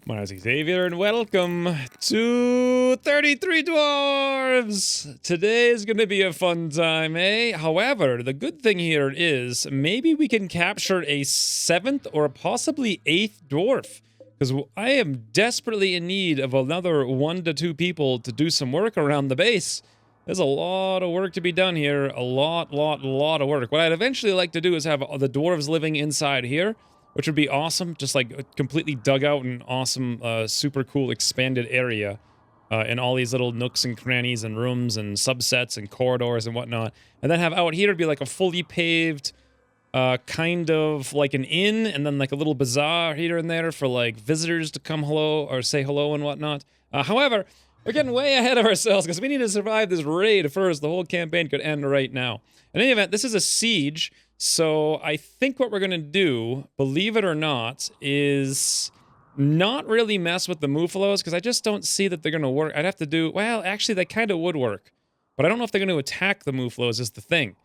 My name is Xavier, and welcome to 33 Dwarves! Today is going to be a fun time, eh? However, the good thing here is maybe we can capture a 7th or possibly 8th dwarf. Because I am desperately in need of another 1 to 2 people to do some work around the base. There's a lot of work to be done here. A lot of work. What I'd eventually like to do is have the dwarves living inside here, which would be awesome. Just like completely dug out and awesome, super cool expanded area. In all these little nooks and crannies and rooms and subsets and corridors and whatnot. And then have out here be like a fully paved, kind of like an inn, and then like a little bazaar here and there for like visitors to come hello or say hello and whatnot. However, we're getting way ahead of ourselves because we need to survive this raid first. The whole campaign could end right now. In any event, this is a siege. So I think what we're going to do, believe it or not, is not really mess with the Muffalos because I just don't see that they're going to work. I'd have to do, well, actually they kind of would work. But I don't know if they're going to attack the Muffalos is the thing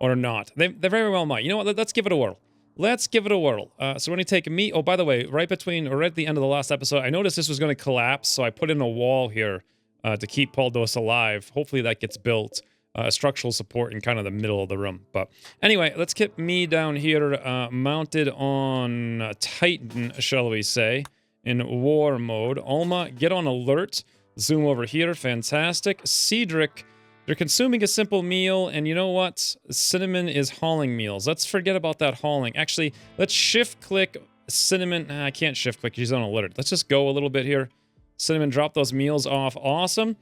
or not. They very well might. You know what? Let's give it a whirl. Let's give it a whirl. So we're going to take me. Oh, by the way, right at the end of the last episode, I noticed this was going to collapse. So I put in a wall here to keep Poldos alive. Hopefully that gets built. Structural support in kind of the middle of the room. But anyway, let's get me down here mounted on Titan, shall we say, in war mode. Alma, get on alert. Zoom over here. Fantastic. Cedric, you're consuming a simple meal, and you know what? Cinnamon is hauling meals. Let's forget about that hauling. Actually, let's shift-click Cinnamon. I can't shift-click. She's on alert. Let's just go a little bit here. Cinnamon, drop those meals off. Awesome.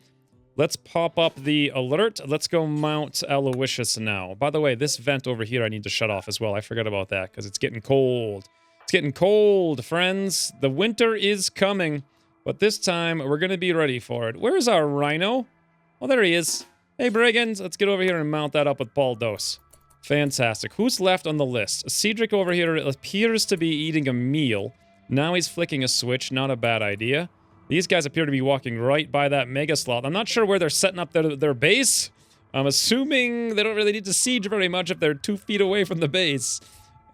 Let's pop up the alert. Let's go mount Aloysius now. By the way, this vent over here I need to shut off as well. I forgot about that because it's getting cold. It's getting cold, friends. The winter is coming, but this time we're going to be ready for it. Where's our rhino? Oh, there he is. Hey, brigands. Let's get over here and mount that up with Poldos. Fantastic. Who's left on the list? Cedric over here appears to be eating a meal. Now he's flicking a switch. Not a bad idea. These guys appear to be walking right by that mega sloth. I'm not sure where they're setting up their base. I'm assuming they don't really need to siege very much if they're 2 feet away from the base.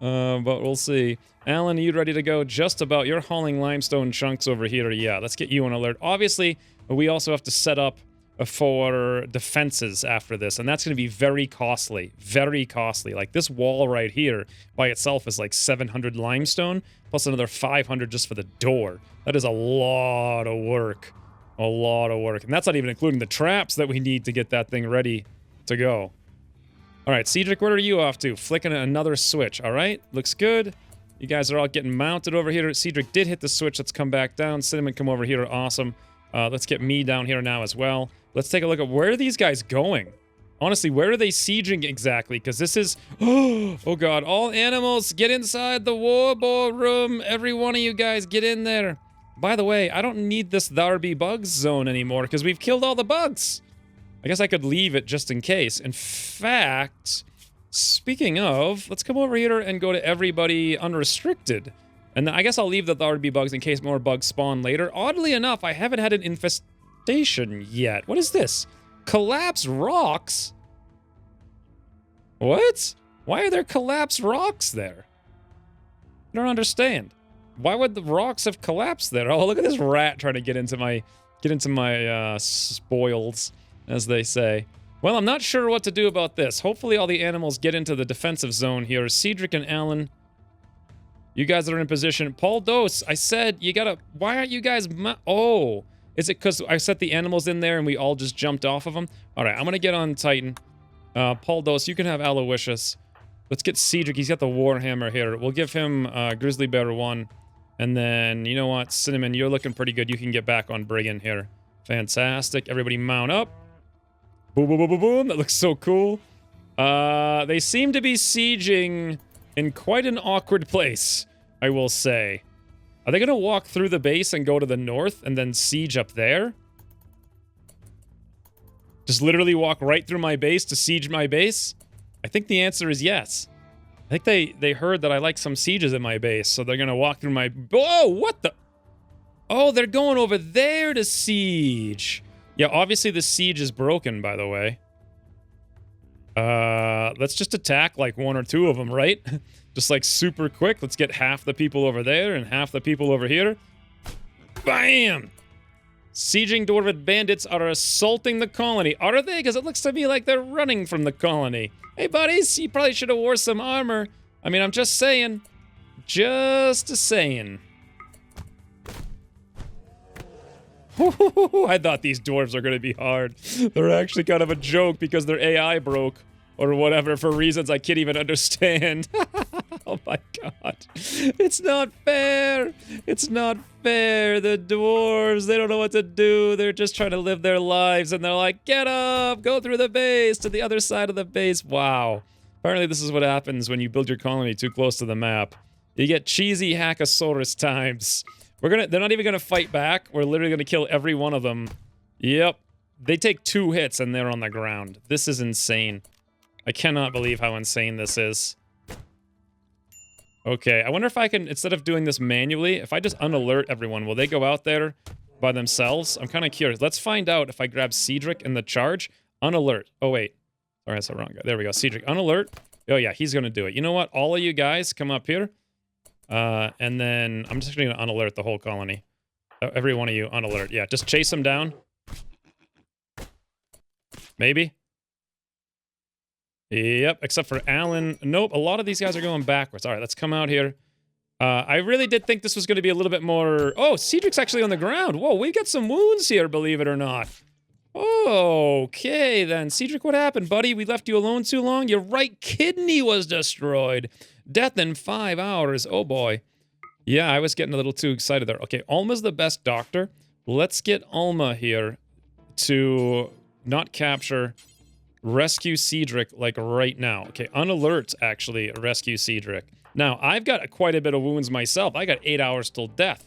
But we'll see. Alan, are you ready to go? Just about. You're hauling limestone chunks over here. Yeah, let's get you on alert. Obviously, we also have to set up for defenses after this, and that's going to be very costly. Very costly. Like, this wall right here by itself is like 700 limestone, plus another 500 just for the door. That is a lot of work. A lot of work. And that's not even including the traps that we need to get that thing ready to go. Alright, Cedric, where are you off to? Flicking another switch, alright? Looks good. You guys are all getting mounted over here. Cedric did hit the switch. Let's come back down. Cinnamon, come over here. Awesome. Let's get me down here now as well. Let's take a look at where are these guys going? Honestly, where are they sieging exactly? Because this is... Oh, God. All animals, get inside the warboard room. Every one of you guys, get in there. By the way, I don't need this Tharby bugs zone anymore because we've killed all the bugs. I guess I could leave it just in case. In fact, speaking of, let's come over here and go to everybody unrestricted. And I guess I'll leave the Tharby bugs in case more bugs spawn later. Oddly enough, I haven't had an infestation yet. What is this? Collapsed rocks? What? Why are there collapsed rocks there? I don't understand. Why would the rocks have collapsed there? Oh, look at this rat trying to get into my spoils, as they say. Well, I'm not sure what to do about this. Hopefully all the animals get into the defensive zone here. Cedric and Alan, you guys are in position. Poldos, I said you gotta... Why aren't you guys... Oh, is it because I set the animals in there and we all just jumped off of them? All right, I'm gonna get on Titan. Poldos, you can have Aloysius. Let's get Cedric. He's got the Warhammer here. We'll give him Grizzly Bear 1. And then, you know what? Cinnamon, you're looking pretty good. You can get back on Brigand here. Fantastic. Everybody mount up. Boom, boom, boom, boom, boom. That looks so cool. They seem to be sieging in quite an awkward place, I will say. Are they going to walk through the base and go to the north and then siege up there? Just literally walk right through my base to siege my base? I think the answer is yes. I think they heard that I like some sieges in my base, so they're going to walk through my... Whoa, what the... Oh, they're going over there to siege. Yeah, obviously the siege is broken, by the way. Let's just attack like 1 or 2 of them, right? Just like super quick. Let's get half the people over there and half the people over here. Bam! Sieging Dwarven bandits are assaulting the colony. Are they? Because it looks to me like they're running from the colony. Hey, buddies, you probably should have wore some armor. I mean, I'm just saying. Just saying. I thought these dwarves are going to be hard. They're actually kind of a joke because their AI broke. Or whatever, for reasons I can't even understand. Oh my god. It's not fair. It's not fair. The dwarves, they don't know what to do. They're just trying to live their lives. And they're like, get up, go through the base to the other side of the base. Wow. Apparently this is what happens when you build your colony too close to the map. You get cheesy hackosaurus times. They're not even gonna fight back. We're literally gonna kill every one of them. Yep. They take 2 hits and they're on the ground. This is insane. I cannot believe how insane this is. Okay, I wonder if I can, instead of doing this manually, if I just unalert everyone, will they go out there by themselves? I'm kind of curious. Let's find out if I grab Cedric in the charge. Unalert. Oh, wait. Sorry, that's the wrong guy. There we go. Cedric, unalert. Oh, yeah, he's going to do it. You know what? All of you guys come up here. And then I'm just going to unalert the whole colony. Every one of you unalert. Yeah, just chase them down. Maybe. Yep, except for Alan. Nope, a lot of these guys are going backwards. All right, let's come out here. I really did think this was going to be a little bit more... Oh, Cedric's actually on the ground. Whoa, we got some wounds here, believe it or not. Okay, then. Cedric, what happened, buddy? We left you alone too long? Your right kidney was destroyed. Death in 5 hours. Oh, boy. Yeah, I was getting a little too excited there. Okay, Alma's the best doctor. Let's get Alma here to not capture... Rescue Cedric, like, right now. Okay, unalert, actually, rescue Cedric. Now, I've got quite a bit of wounds myself. I got 8 hours till death.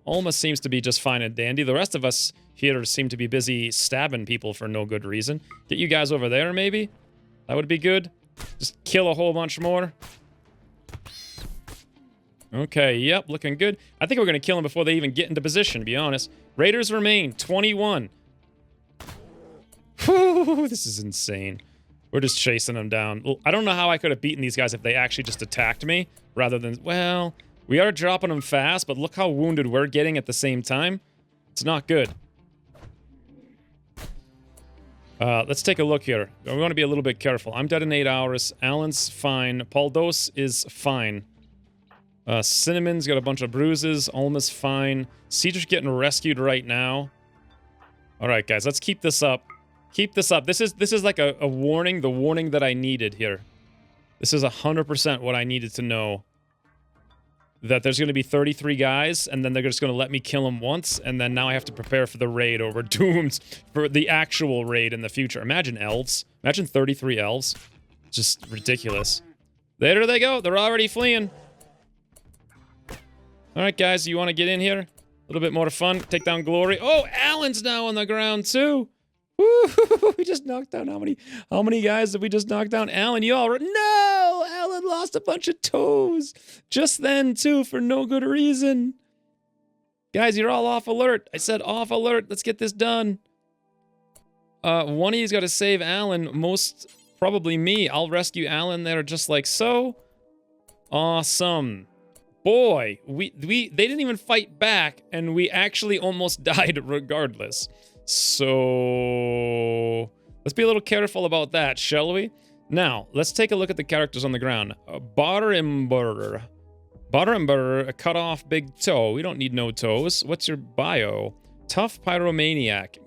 Alma seems to be just fine and dandy. The rest of us here seem to be busy stabbing people for no good reason. Get you guys over there, maybe? That would be good. Just kill a whole bunch more. Okay, yep, looking good. I think we're going to kill them before they even get into position, to be honest. Raiders remain, 21. Whew, this is insane. We're just chasing them down. I don't know how I could have beaten these guys if they actually just attacked me, rather than... Well, we are dropping them fast, but look how wounded we're getting at the same time. It's not good. Let's take a look here. We want to be a little bit careful. I'm dead in 8 hours. Alan's fine. Paldos is fine. Cinnamon's got a bunch of bruises. Alma's fine. Cedric's getting rescued right now. Alright, guys, let's keep this up. Keep this up. This is like a warning, the warning that I needed here. This is 100% what I needed to know. That there's going to be 33 guys, and then they're just going to let me kill them once, and then now I have to prepare for the raid, or we're doomed for the actual raid in the future. Imagine elves. Imagine 33 elves. Just ridiculous. There they go. They're already fleeing. Alright, guys, you want to get in here? A little bit more fun. Take down Glory. Oh, Alan's now on the ground, too. Woo! We just knocked down how many guys did we just knock down? Alan, you all... No! Alan lost a bunch of toes. Just then, too, for no good reason. Guys, you're all off alert. I said off alert. Let's get this done. One of you's got to save Alan. Most probably me. I'll rescue Alan there just like so. Awesome. Boy, they didn't even fight back, and we actually almost died regardless. So, let's be a little careful about that, shall we? Now, let's take a look at the characters on the ground. Barimber, a cut off big toe. We don't need no toes. What's your bio? Tough pyromaniac.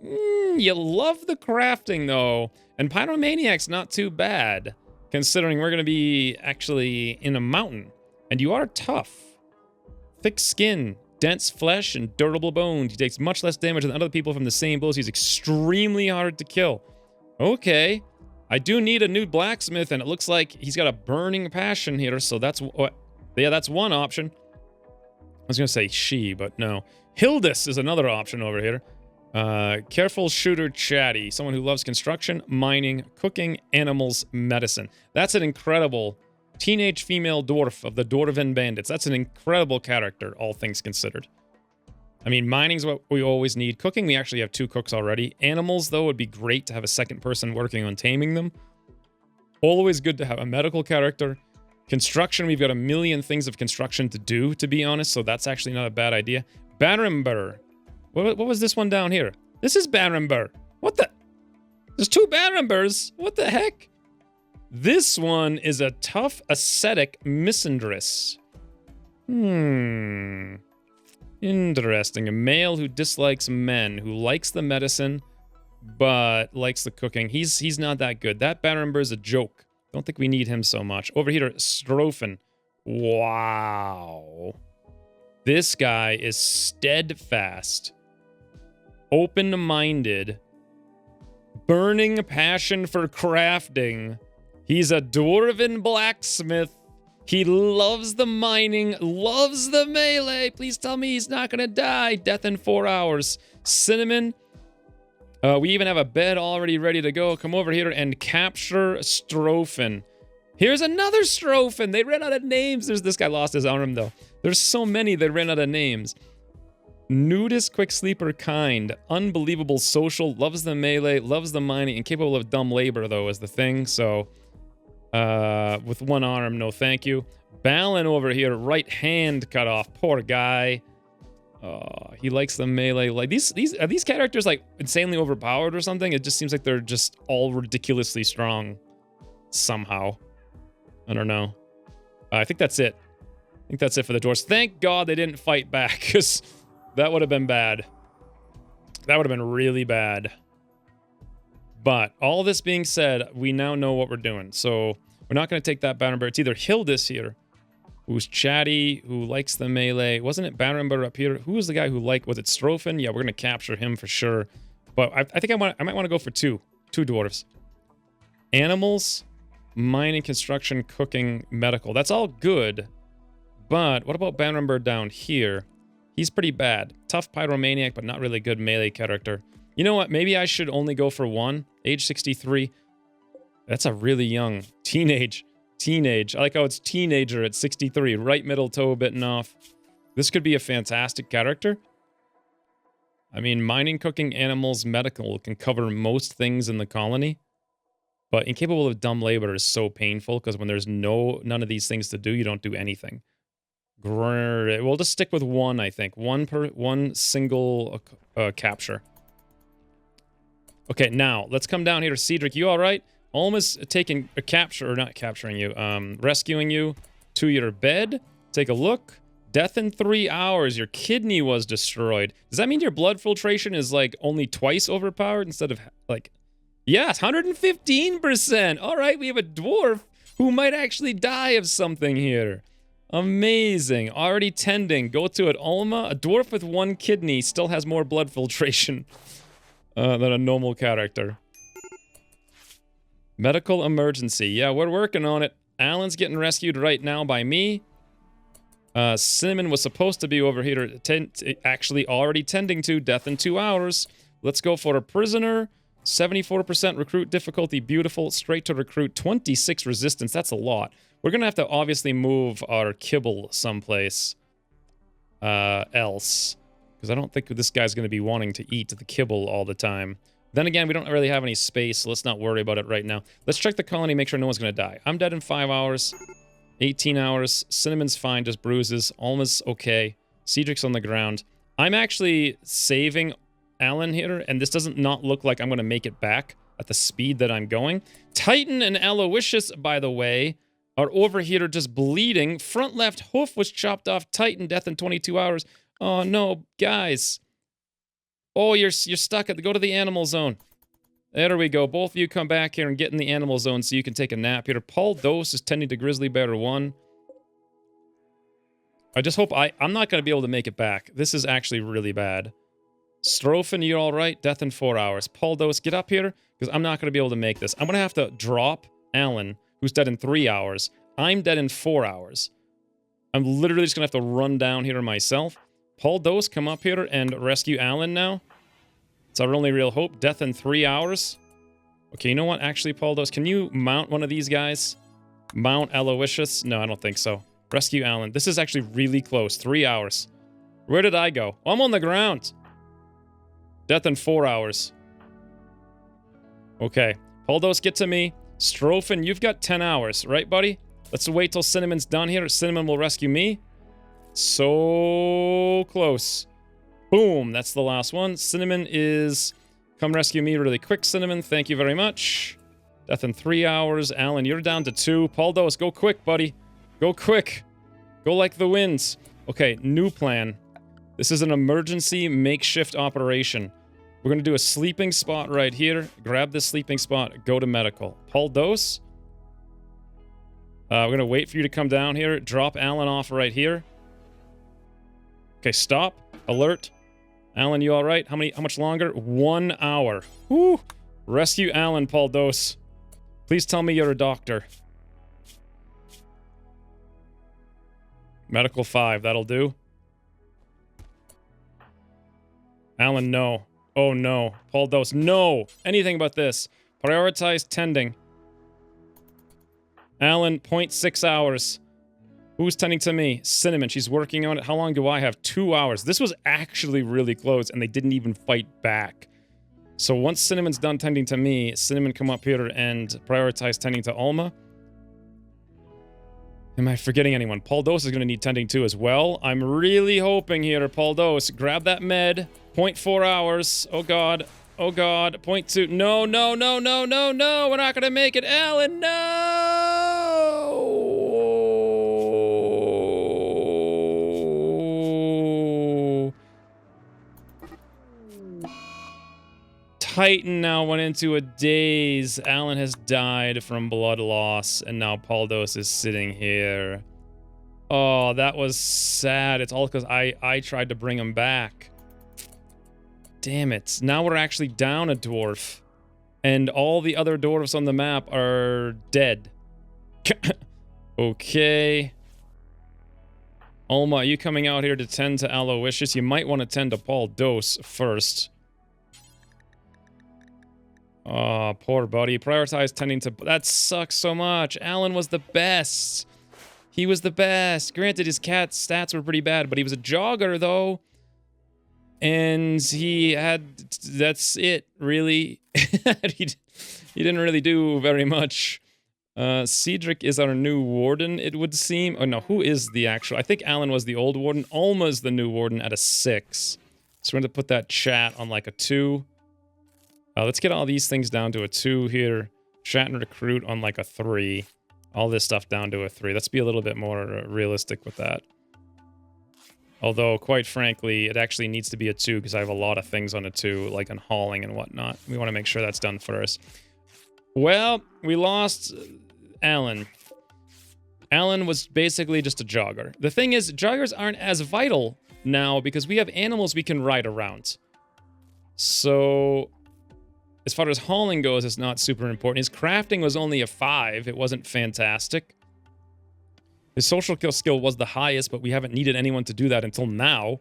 You love the crafting, though. And pyromaniac's not too bad, considering we're going to be actually in a mountain. And you are tough. Thick skin. Dense flesh and durable bones. He takes much less damage than other people from the same blows. He's extremely hard to kill. Okay. I do need a new blacksmith, and it looks like he's got a burning passion here, so that's... Yeah, that's one option. I was going to say she, but no. Hildis is another option over here. Careful shooter chatty. Someone who loves construction, mining, cooking, animals, medicine. That's an incredible... Teenage female dwarf of the Dwarven Bandits. That's an incredible character, all things considered. I mean, mining's what we always need. Cooking, we actually have 2 cooks already. Animals, though, would be great to have a second person working on taming them. Always good to have a medical character. Construction, we've got a million things of construction to do, to be honest, so that's actually not a bad idea. Barimber. What was this one down here? This is Barenber. What the? There's 2 Barenbers. What the heck? This one is a tough ascetic misandress. Interesting. A male who dislikes men, who likes the medicine, but likes the cooking. He's not that good. That Barenber is a joke. Don't think we need him so much. Over here, Strophen. Wow. This guy is steadfast, open-minded, burning passion for crafting. He's a dwarven blacksmith. He loves the mining, loves the melee. Please tell me he's not gonna die. Death in 4 hours. Cinnamon. We even have a bed already ready to go. Come over here and capture Strophen. Here's another Strophen. They ran out of names. This guy lost his arm, though. There's so many they ran out of names. Nudist, quick sleeper, kind. Unbelievable social. Loves the melee. Loves the mining. Incapable of dumb labor, though, is the thing. So, with one arm, no thank you. Balin over here. Right hand cut off. Poor guy. He likes the melee. Like are these characters like insanely overpowered or something? It just seems like they're just all ridiculously strong somehow. I don't know. I think that's it. I think that's it for the dwarves. Thank God they didn't fight back, because that would have been bad. That would have been really bad. But all this being said, we now know what we're doing. So we're not going to take that Barenber. It's either Hildis here, who's chatty, who likes the melee. Wasn't it Barenber up here? Who was the guy who liked, was it Strophen? Yeah, we're going to capture him for sure. But I think I might want to go for two dwarves. Animals, mining, construction, cooking, medical. That's all good. But what about Barenber down here? He's pretty bad. Tough pyromaniac, but not really good melee character. You know what? Maybe I should only go for one. Age 63. That's a really young teenage. I like how it's teenager at 63. Right middle toe bitten off. This could be a fantastic character. I mean, mining, cooking, animals, medical can cover most things in the colony. But incapable of dumb labor is so painful, because when there's none of these things to do, you don't do anything. We'll just stick with one, I think. One single capture. Okay, now, let's come down here to Cedric. You all right? Almost taking a capture, or not capturing you, rescuing you to your bed. Take a look. Death in 3 hours. Your kidney was destroyed. Does that mean your blood filtration is, like, only twice overpowered instead of, like... Yes, 115%. All right, we have a dwarf who might actually die of something here. Amazing. Already tending. Go to it. Alma, a dwarf with one kidney, still has more blood filtration than a normal character. Medical emergency. Yeah, we're working on it. Alan's getting rescued right now by me. Cinnamon was supposed to be over here, actually already tending to death in 2 hours. Let's go for a prisoner. 74% recruit difficulty, beautiful. Straight to recruit, 26 resistance. That's a lot. We're going to have to obviously move our kibble someplace else. Because I don't think this guy's going to be wanting to eat the kibble all the time. Then again, we don't really have any space, so let's not worry about it right now. Let's check the colony, make sure no one's going to die. I'm dead in 5 hours. 18 hours. Cinnamon's fine, just bruises. Alma's okay. Cedric's on the ground. I'm actually saving Alan here, and this doesn't not look like I'm going to make it back at the speed that I'm going. Titan and Aloysius, by the way, are over here just bleeding. Front left hoof was chopped off. Titan, death in 22 hours. Oh, no, guys. Oh, you're stuck at go to the animal zone. There we go. Both of you come back here and get in the animal zone so you can take a nap here. Paul Dose is tending to Grizzly Bear 1. I just hope I'm not going to be able to make it back. This is actually really bad. Strophen, you all right? Death in 4 hours. Paul Dose, get up here, because I'm not going to be able to make this. I'm going to have to drop Alan, who's dead in 3 hours. I'm dead in 4 hours. I'm literally just going to have to run down here myself. Paul Dose, come up here and rescue Alan now. It's our only real hope. Death in 3 hours. Okay, you know what? Actually, Paul Dose, can you mount one of these guys? Mount Aloysius? No, I don't think so. Rescue Alan. This is actually really close. 3 hours. Where did I go? I'm on the ground. Death in 4 hours. Okay. Paul Dose, get to me. Strophen, you've got 10 hours, right, buddy? Let's wait till Cinnamon's done here. Cinnamon will rescue me. So close. Boom, that's the last one. Cinnamon is... Come rescue me really quick, Cinnamon. Thank you very much. Death in 3 hours. Alan, you're down to 2. Poldos, go quick, buddy. Go quick. Go like the winds. Okay, new plan. This is an emergency makeshift operation. We're going to do a sleeping spot right here. Grab this sleeping spot. Go to medical. Poldos. We're going to wait for you to come down here. Drop Alan off right here. Okay, stop. Alert. Alan, you alright? How much longer? 1 hour. Woo! Rescue Alan, Poldos. Please tell me you're a doctor. Medical 5, that'll do. Alan, no. Oh no. Poldos, no! Anything but this. Prioritize tending. Alan, 0.6 hours. Who's tending to me? Cinnamon, she's working on it. How long do I have? 2 hours. This was actually really close, and they didn't even fight back. So once Cinnamon's done tending to me, Cinnamon come up here and prioritize tending to Alma. Am I forgetting anyone? Poldos is going to need tending to as well. I'm really hoping here, Poldos. Grab that med. 0.4 hours. Oh god. Oh god. 0.2. No, no, no, no, no, no. We're not going to make it. Alan, no! Titan now went into a daze. Alan has died from blood loss, and now Poldos is sitting here. Oh, that was sad. It's all because I tried to bring him back. Damn it. Now we're actually down a dwarf. And all the other dwarves on the map are dead. Okay. Alma, are you coming out here to tend to Aloysius? You might want to tend to Poldos first. Oh, poor buddy. Prioritize tending to... That sucks so much. Alan was the best. He was the best. Granted, his cat stats were pretty bad, but he was a jogger, though. And he had... That's it, really. he didn't really do very much. Cedric is our new warden, it would seem. Oh, no, who is the actual... I think Alan was the old warden. Alma's the new warden at a 6. So we're going to put that chat on, like, a 2. Let's get all these things down to a 2 here. Chat and recruit on like a 3. All this stuff down to a 3. Let's be a little bit more realistic with that. Although, quite frankly, it actually needs to be a 2 because I have a lot of things on a 2, like on hauling and whatnot. We want to make sure that's done first. Well, we lost Alan. Alan was basically just a jogger. The thing is, joggers aren't as vital now because we have animals we can ride around. So... As far as hauling goes, it's not super important. His crafting was only a 5. It wasn't fantastic. His social skill was the highest, but we haven't needed anyone to do that until now.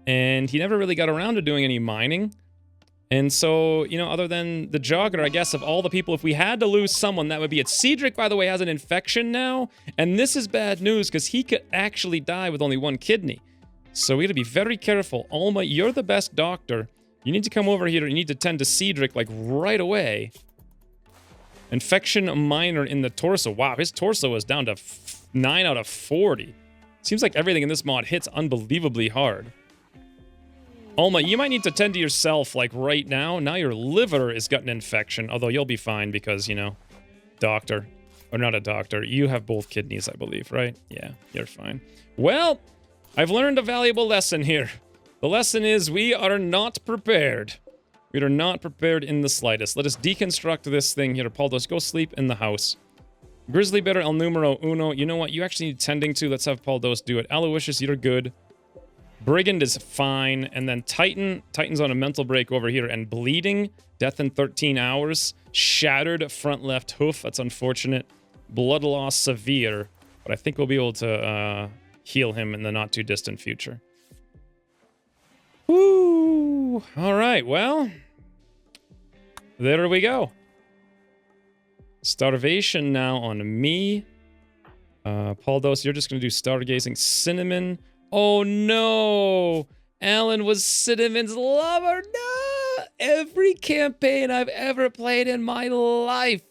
And he never really got around to doing any mining. And so, you know, other than the jogger, I guess, of all the people, if we had to lose someone, that would be it. Cedric, by the way, has an infection now. And this is bad news, because he could actually die with only 1 kidney. So we gotta be very careful. Alma, you're the best doctor. You need to come over here. You need to tend to Cedric, like, right away. Infection minor in the torso. Wow, his torso is down to 9 out of 40. Seems like everything in this mod hits unbelievably hard. Alma, you might need to tend to yourself, like, right now. Now your liver has got an infection. Although you'll be fine because, you know, doctor. Or not a doctor. You have both kidneys, I believe, right? Yeah, you're fine. Well, I've learned a valuable lesson here. The lesson is we are not prepared. We are not prepared in the slightest. Let us deconstruct this thing here. Poldos, go sleep in the house. Grizzly Better El Numero Uno. You know what? You actually need tending to. Let's have Poldos do it. Aloysius, you're good. Brigand is fine. And then Titan. Titan's on a mental break over here. And bleeding. Death in 13 hours. Shattered front left hoof. That's unfortunate. Blood loss severe. But I think we'll be able to heal him in the not too distant future. Woo! Alright, well, there we go. Starvation now on me. Poldos, you're just going to do stargazing. Cinnamon. Oh no! Alan was Cinnamon's lover. No! Every campaign I've ever played in my life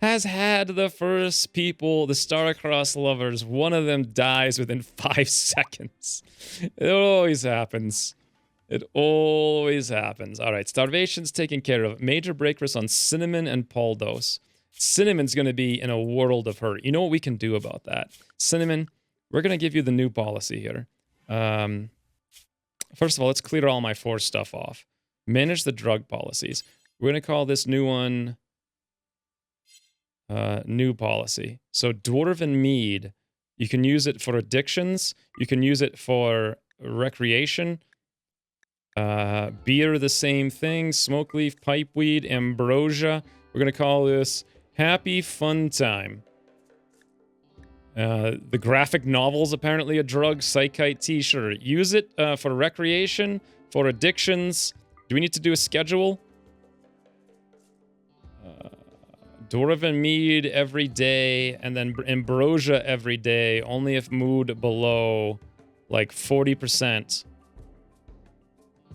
has had the first people, the star-crossed lovers. One of them dies within 5 seconds. It always happens. It always happens. All right, starvation's taken care of. Major break risk on Cinnamon and Poldos. Cinnamon's going to be in a world of hurt. You know what we can do about that? Cinnamon, we're going to give you the new policy here. First of all, let's clear all my force stuff off. Manage the drug policies. We're going to call this new one new policy. So Dwarven Mead, you can use it for addictions. You can use it for recreation. Beer, the same thing. Smoke leaf, pipeweed, ambrosia. We're going to call this Happy Fun Time. The graphic novel's apparently a drug. Psychite tea, sure. Use it for recreation, for addictions. Do we need to do a schedule? Dwarven Mead every day, and then ambrosia every day, only if mood below, like, 40%.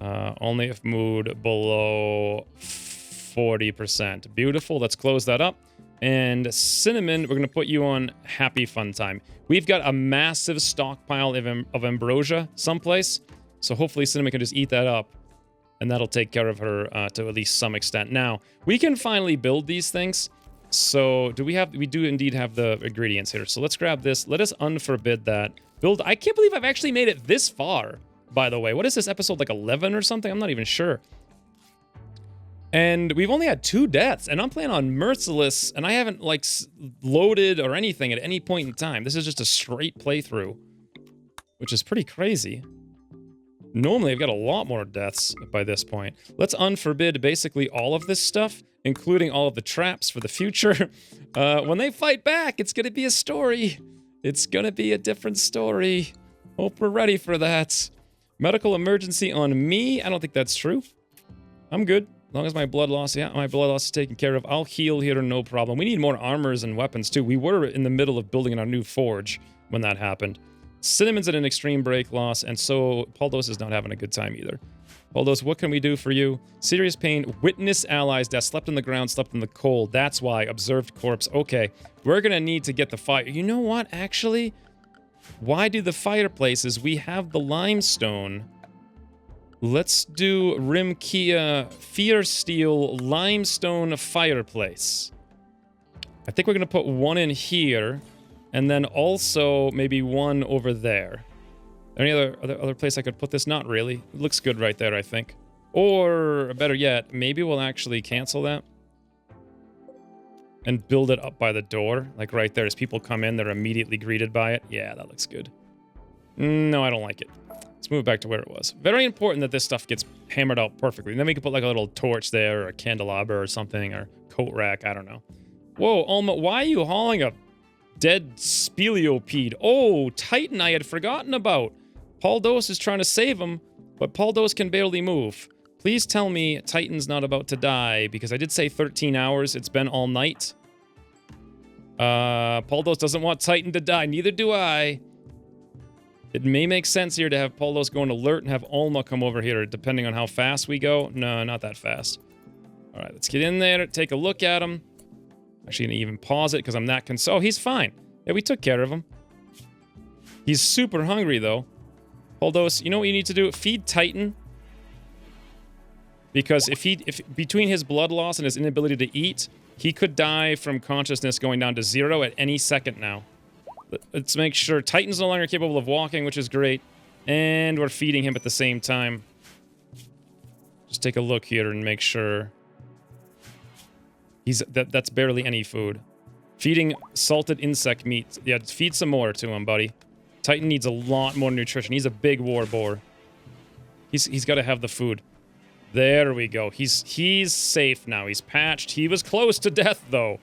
Only if mood below 40%. Beautiful, let's close that up. And Cinnamon, we're going to put you on Happy Fun Time. We've got a massive stockpile of ambrosia someplace, so hopefully Cinnamon can just eat that up, and that'll take care of her to at least some extent. Now, we can finally build these things. So, we do indeed have the ingredients here. So let's grab this. Let us unforbid that. Build, I can't believe I've actually made it this far, by the way. What is this, episode like 11 or something? I'm not even sure. And we've only had 2 deaths, and I'm playing on Merciless, and I haven't, like, loaded or anything at any point in time. This is just a straight playthrough, which is pretty crazy. Normally, I've got a lot more deaths by this point. Let's unforbid basically all of this stuff, including all of the traps for the future. When they fight back, it's going to be a story. It's going to be a different story. Hope we're ready for that. Medical emergency on me? I don't think that's true. I'm good. As long as my blood loss, yeah, my blood loss is taken care of. I'll heal here, no problem. We need more armors and weapons, too. We were in the middle of building our new forge when that happened. Cinnamon's at an extreme break loss, and so Poldos is not having a good time either. Poldos, what can we do for you? Serious pain, witness allies death, slept on the ground, slept in the cold. That's why. Observed corpse. Okay, we're gonna need to get the fire. You know what, actually? Why do the fireplaces? We have the limestone. Let's do Rimkia Fear Steel Limestone Fireplace. I think we're gonna put one in here. And then also maybe one over there. Any other place I could put this? Not really. It looks good right there, I think. Or, better yet, maybe we'll actually cancel that. And build it up by the door. Like right there. As people come in, they're immediately greeted by it. Yeah, that looks good. No, I don't like it. Let's move back to where it was. Very important that this stuff gets hammered out perfectly. And then we can put like a little torch there, or a candelabra or something, or coat rack, I don't know. Whoa, Alma, why are you hauling a dead speleopede? Oh, Titan I had forgotten about. Poldos is trying to save him, but Poldos can barely move. Please tell me Titan's not about to die, because I did say 13 hours. It's been all night. Poldos doesn't want Titan to die. Neither do I. It may make sense here to have Poldos go on alert and have Alma come over here, depending on how fast we go. No, not that fast. All right, let's get in there, take a look at him. Actually, gonna even pause it because I'm that concerned. Oh, he's fine. Yeah, we took care of him. He's super hungry, though. Poldos, you know what you need to do? Feed Titan. Because if between his blood loss and his inability to eat, he could die from consciousness going down to 0 at any second now. Let's make sure Titan's no longer capable of walking, which is great. And we're feeding him at the same time. Just take a look here and make sure. That's barely any food. Feeding salted insect meat. Yeah, feed some more to him, buddy. Titan needs a lot more nutrition. He's a big war boar. He's got to have the food. There we go. He's safe now. He's patched. He was close to death, though.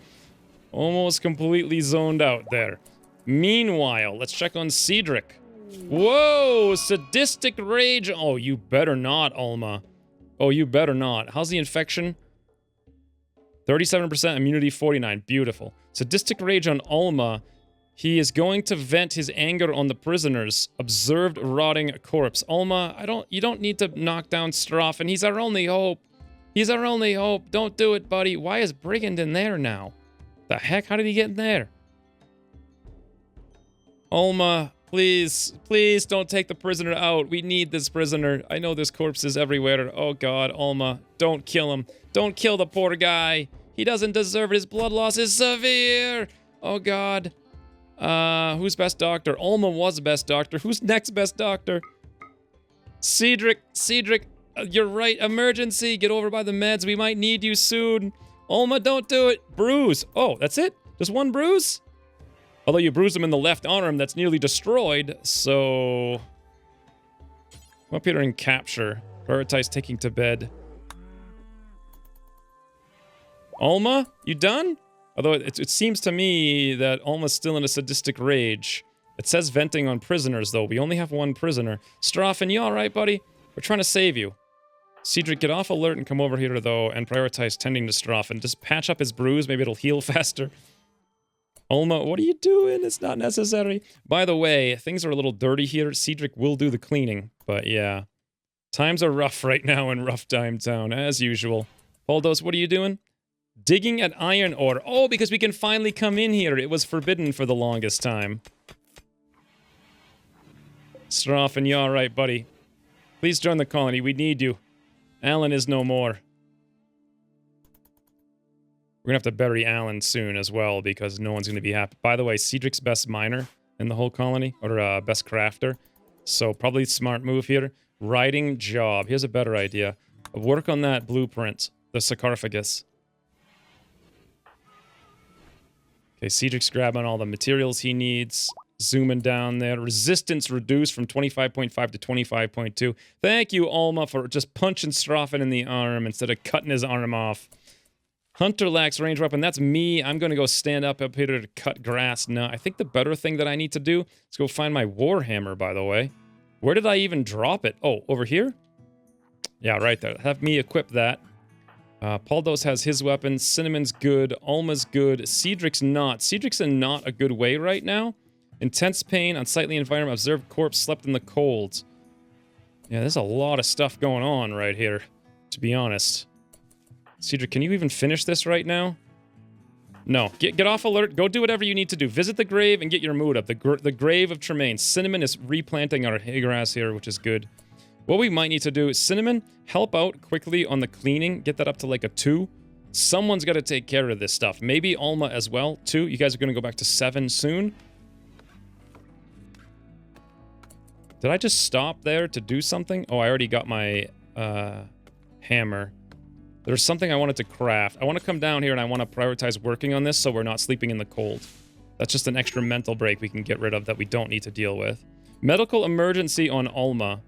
Almost completely zoned out there. Meanwhile, let's check on Cedric. Whoa! Sadistic rage. Oh, you better not, Alma. Oh, you better not. How's the infection? 37% immunity, 49. Beautiful. Sadistic rage on Alma. He is going to vent his anger on the prisoners. Observed rotting corpse. Alma, you don't need to knock down Stroffen. He's our only hope. He's our only hope. Don't do it, buddy. Why is Brigand in there now? The heck? How did he get in there? Alma, Please, please don't take the prisoner out. We need this prisoner. I know there's corpses everywhere. Oh god, Alma, don't kill him. Don't kill the poor guy. He doesn't deserve it. His blood loss is severe. Oh god. Who's best doctor? Alma was best doctor. Who's next best doctor? Cedric, you're right. Emergency. Get over by the meds. We might need you soon. Alma, don't do it. Bruise. Oh, that's it? Just one bruise? Although you bruised him in the left arm, that's nearly destroyed, so... Come up here and capture. Prioritize taking to bed. Alma, you done? Although it seems to me that Alma's still in a sadistic rage. It says venting on prisoners, though. We only have one prisoner. Straffen, you alright, buddy? We're trying to save you. Cedric, get off alert and come over here, though, and prioritize tending to Straffen. Just patch up his bruise. Maybe it'll heal faster. Alma, what are you doing? It's not necessary. By the way, things are a little dirty here. Cedric will do the cleaning, but yeah. Times are rough right now in Rough Time Town, as usual. Poldos, what are you doing? Digging at iron ore. Oh, because we can finally come in here. It was forbidden for the longest time. Straffen, you alright, buddy? Please join the colony. We need you. Alan is no more. We're gonna have to bury Alan soon as well, because no one's gonna be happy. By the way, Cedric's best miner in the whole colony, or best crafter. So probably smart move here. Writing job. Here's a better idea. Work on that blueprint, the sarcophagus. Okay, Cedric's grabbing all the materials he needs. Zooming down there. Resistance reduced from 25.5 to 25.2. Thank you, Alma, for just punching Straffen in the arm instead of cutting his arm off. Hunter lacks range weapon. That's me. I'm going to go stand up here to cut grass. No, I think the better thing that I need to do is go find my warhammer, by the way. Where did I even drop it? Oh, over here? Yeah, right there. Have me equip that. Poldos has his weapon. Cinnamon's good. Alma's good. Cedric's not. Cedric's in not a good way right now. Intense pain, unsightly environment, observed corpse, slept in the cold. Yeah, there's a lot of stuff going on right here, to be honest. Cedric, can you even finish this right now? No. Get off alert. Go do whatever you need to do. Visit the grave and get your mood up. The grave of Tremaine. Cinnamon is replanting our hay grass here, which is good. What we might need to do is, Cinnamon, help out quickly on the cleaning. Get that up to like a 2. Someone's got to take care of this stuff. Maybe Alma as well. 2. You guys are going to go back to 7 soon. Did I just stop there to do something? Oh, I already got my hammer. There's something I wanted to craft. I want to come down here and I want to prioritize working on this so we're not sleeping in the cold. That's just an extra mental break we can get rid of that we don't need to deal with. Medical emergency on Alma.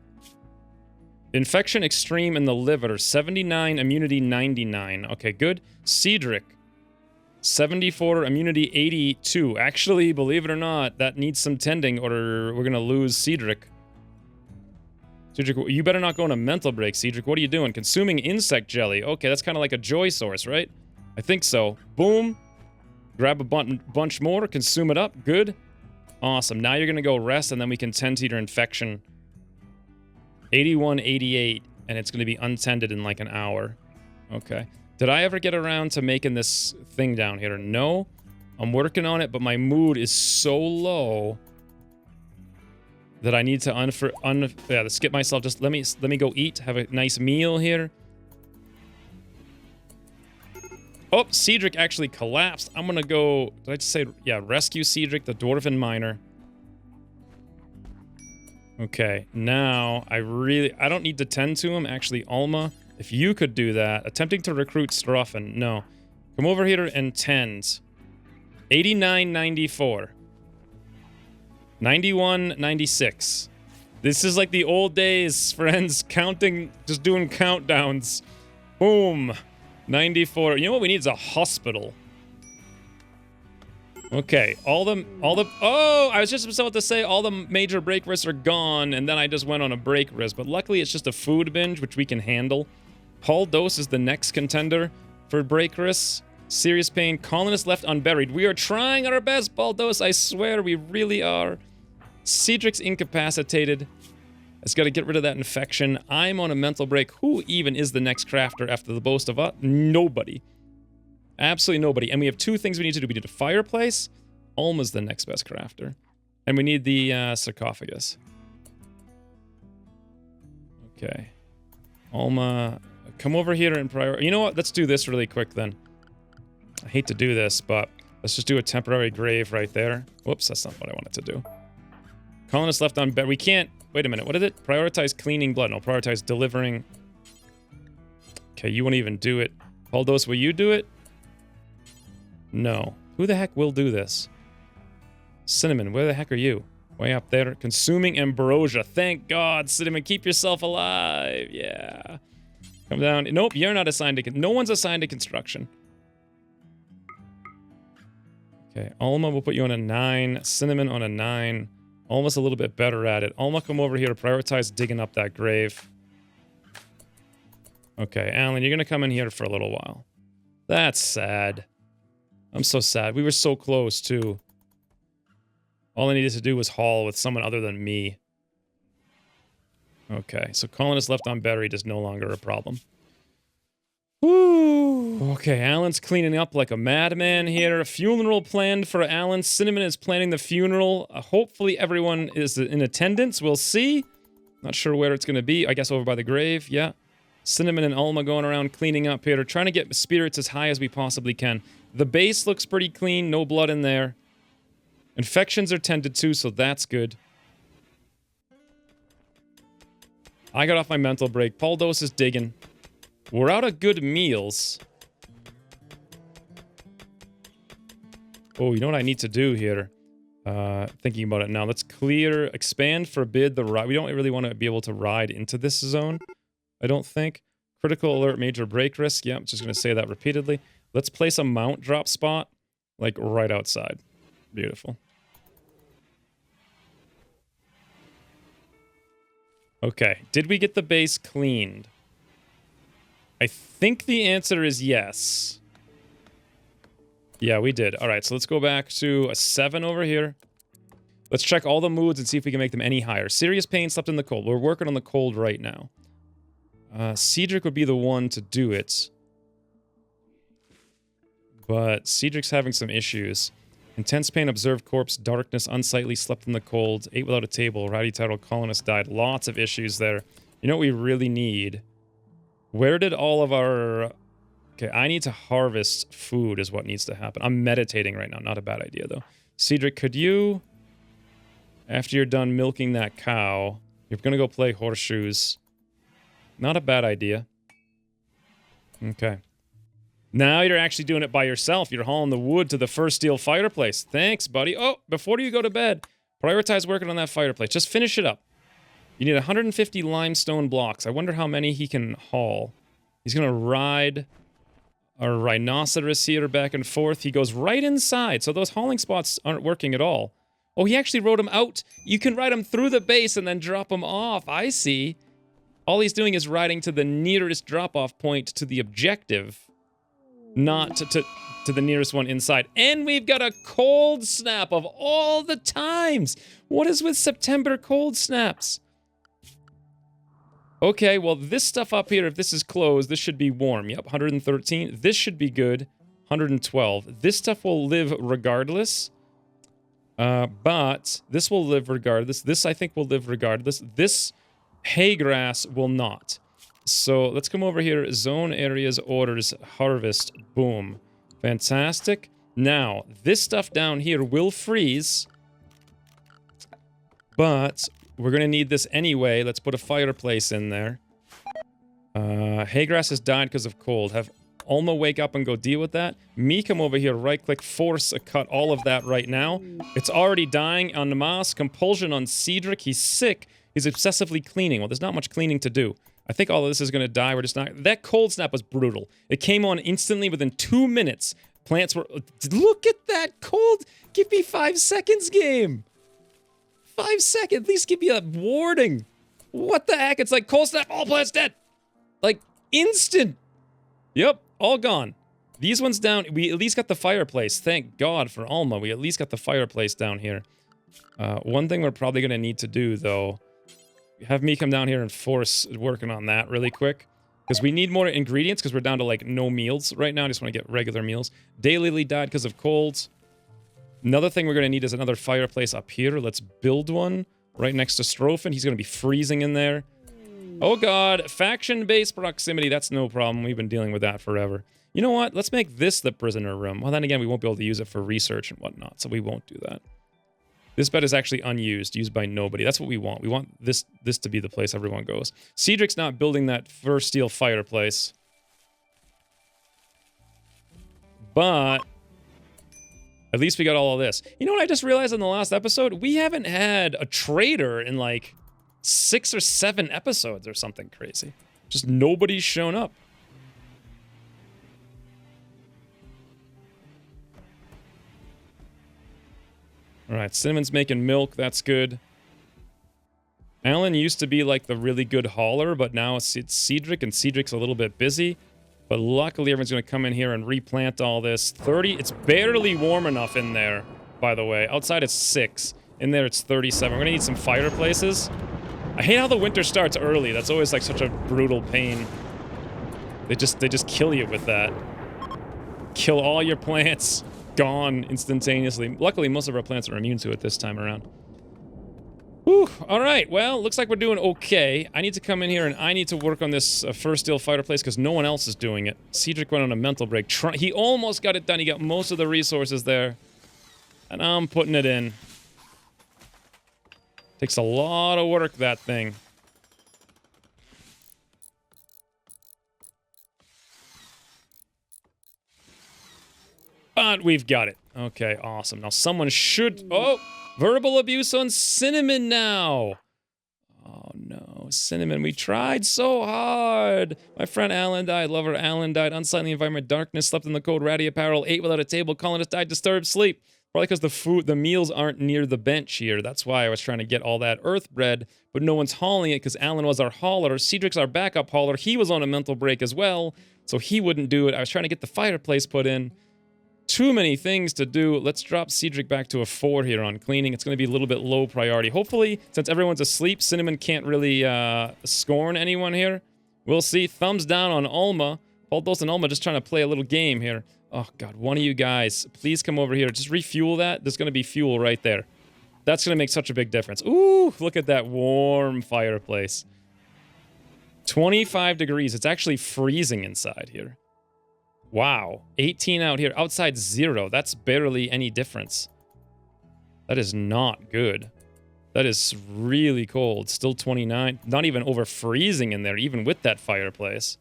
Infection extreme in the liver. 79, immunity 99. Okay, good. Cedric. 74, immunity 82. Actually, believe it or not, that needs some tending or we're going to lose Cedric. Cedric, you better not go on a mental break, Cedric. What are you doing? Consuming insect jelly. Okay, that's kind of like a joy source, right? I think so. Boom. Grab a bunch more. Consume it up. Good. Awesome. Now you're going to go rest, and then we can tend to your infection. 81, 88, and it's going to be untended in like an hour. Okay. Did I ever get around to making this thing down here? No. I'm working on it, but my mood is so low that I need to skip myself. Just let me go eat, have a nice meal here. Oh, Cedric actually collapsed. I'm gonna go, did I just say, yeah, rescue Cedric, the Dwarven Miner. Okay, now I don't need to tend to him. Actually, Alma, if you could do that. Attempting to recruit Straffen. No. Come over here and tend. 89.94. 91.96. This is like the old days, friends. Counting, just doing countdowns. Boom. 94. You know what we need is a hospital. Okay, oh, I was just about to say all the major break risks are gone, and then I just went on a break risk, but luckily it's just a food binge, which we can handle. Paul Dose is the next contender for break risks. Serious pain, colonists left unburied. We are trying our best, Paul Dose, I swear we really are. Cedric's incapacitated. It's got to get rid of that infection. I'm on a mental break. Who even is the next crafter after the boast of us? Nobody. Absolutely nobody. And we have two things we need to do. We need a fireplace. Alma's the next best crafter. And we need the sarcophagus. Okay. Alma, come over here and You know what? Let's do this really quick then. I hate to do this, but let's just do a temporary grave right there. Whoops, that's not what I wanted to do. Colonists left on bed. We can't... Wait a minute, what is it? Prioritize cleaning blood. No, prioritize delivering... Okay, you won't even do it. Paldos, will you do it? No. Who the heck will do this? Cinnamon, where the heck are you? Way up there. Consuming ambrosia. Thank God, Cinnamon. Keep yourself alive. Yeah. Come down. Nope, you're not assigned to... No one's assigned to construction. Okay, Alma will put you on a 9. Cinnamon on a 9. Alma's a little bit better at it. Alma, come over here to prioritize digging up that grave. Okay, Alan, you're gonna come in here for a little while. That's sad. I'm so sad. We were so close, too. All I needed to do was haul with someone other than me. Okay, so colonists left on buried is no longer a problem. Woo! Okay, Alan's cleaning up like a madman here. A funeral planned for Alan. Cinnamon is planning the funeral. Hopefully everyone is in attendance. We'll see. Not sure where it's going to be. I guess over by the grave. Yeah. Cinnamon and Alma going around cleaning up here. Trying to get spirits as high as we possibly can. The base looks pretty clean. No blood in there. Infections are tended to, so that's good. I got off my mental break. Paldos is digging. We're out of good meals. Oh, you know what I need to do here? Thinking about it now. Let's clear, expand, forbid the ride. We don't really want to be able to ride into this zone, I don't think. Critical alert, major break risk. Yeah, I'm just going to say that repeatedly. Let's place a mount drop spot, like right outside. Beautiful. Okay, did we get the base cleaned? I think the answer is yes. Yeah, we did. All right, so let's go back to a 7 over here. Let's check all the moods and see if we can make them any higher. Serious pain, slept in the cold. We're working on the cold right now. Cedric would be the one to do it. But Cedric's having some issues. Intense pain, observed corpse, darkness, unsightly, slept in the cold, ate without a table, ratty title, colonist died. Lots of issues there. You know what we really need? Where did all of our... Okay, I need to harvest food is what needs to happen. I'm meditating right now. Not a bad idea, though. Cedric, could you... After you're done milking that cow, you're going to go play horseshoes. Not a bad idea. Okay. Now you're actually doing it by yourself. You're hauling the wood to the first steel fireplace. Thanks, buddy. Oh, before you go to bed, prioritize working on that fireplace. Just finish it up. You need 150 limestone blocks. I wonder how many he can haul. He's going to ride a rhinoceros here back and forth. He goes right inside, so those hauling spots aren't working at all. Oh, he actually rode him out. You can ride him through the base and then drop him off. I see. All he's doing is riding to the nearest drop-off point to the objective. Not to the nearest one inside. And we've got a cold snap of all the times. What is with September cold snaps? Okay, well, this stuff up here, if this is closed, this should be warm. Yep, 113. This should be good. 112. This stuff will live regardless. But this will live regardless. This, I think, will live regardless. This hay grass will not. So let's come over here. Zone areas, orders, harvest. Boom. Fantastic. Now, this stuff down here will freeze. But we're going to need this anyway. Let's put a fireplace in there. Hay grass has died because of cold. Have Alma wake up and go deal with that. Me come over here, right-click, force a cut all of that right now. It's already dying on Namas. Compulsion on Cedric. He's sick. He's obsessively cleaning. Well, there's not much cleaning to do. I think all of this is going to die. We're just not... That cold snap was brutal. It came on instantly within 2 minutes. Plants were... Look at that cold... Give me 5 seconds, game. 5 seconds. At least give me a warning. What the heck? It's like cold snap, all plants dead. Like, instant. Yep, all gone. These ones down... We at least got the fireplace. Thank God for Alma. We at least got the fireplace down here. One thing we're probably going to need to do, though... Have me come down here and force working on that really quick. Because we need more ingredients, because we're down to, like, no meals right now. I just want to get regular meals. Daylily died because of colds. Another thing we're going to need is another fireplace up here. Let's build one right next to Strophin. He's going to be freezing in there. Oh god, faction-based proximity. That's no problem. We've been dealing with that forever. You know what? Let's make this the prisoner room. Well, then again, we won't be able to use it for research and whatnot, so we won't do that. This bed is actually unused, used by nobody. That's what we want. We want this to be the place everyone goes. Cedric's not building that first steel fireplace. But at least we got all of this. You know what I just realized in the last episode? We haven't had a trader in like 6 or 7 episodes or something crazy. Just nobody's shown up. Alright, Cinnamon's making milk. That's good. Alan used to be like the really good hauler, but now it's Cedric, and Cedric's a little bit busy. But luckily, everyone's going to come in here and replant all this. 30, it's barely warm enough in there, by the way. Outside, it's 6. In there, it's 37. We're going to need some fireplaces. I hate how the winter starts early. That's always like such a brutal pain. They just kill you with that. Kill all your plants. Gone instantaneously. Luckily, most of our plants are immune to it this time around. Whew. Alright, well, looks like we're doing okay. I need to come in here and I need to work on this first steel fireplace because no one else is doing it. Cedric went on a mental break. He almost got it done. He got most of the resources there. And I'm putting it in. Takes a lot of work, that thing. But we've got it. Okay, awesome. Now someone should... Oh! Verbal abuse on Cinnamon now! Oh no, Cinnamon, we tried so hard! My friend Alan died, lover Alan died, unsightly environment, darkness, slept in the cold, ratty apparel, ate without a table, colonist died, disturbed sleep. Probably because the meals aren't near the bench here. That's why I was trying to get all that earth bread, but no one's hauling it because Alan was our hauler. Cedric's our backup hauler. He was on a mental break as well, so he wouldn't do it. I was trying to get the fireplace put in. Too many things to do. Let's drop Cedric back to a 4 here on cleaning. It's going to be a little bit low priority. Hopefully, since everyone's asleep, Cinnamon can't really scorn anyone here. We'll see. Thumbs down on Alma. Baldos and Alma just trying to play a little game here. Oh, God. One of you guys, please come over here. Just refuel that. There's going to be fuel right there. That's going to make such a big difference. Ooh, look at that warm fireplace. 25 degrees. It's actually freezing inside here. Wow, 18 out here. Outside 0. That's barely any difference. That is not good. That is really cold. Still 29. Not even over freezing in there, even with that fireplace.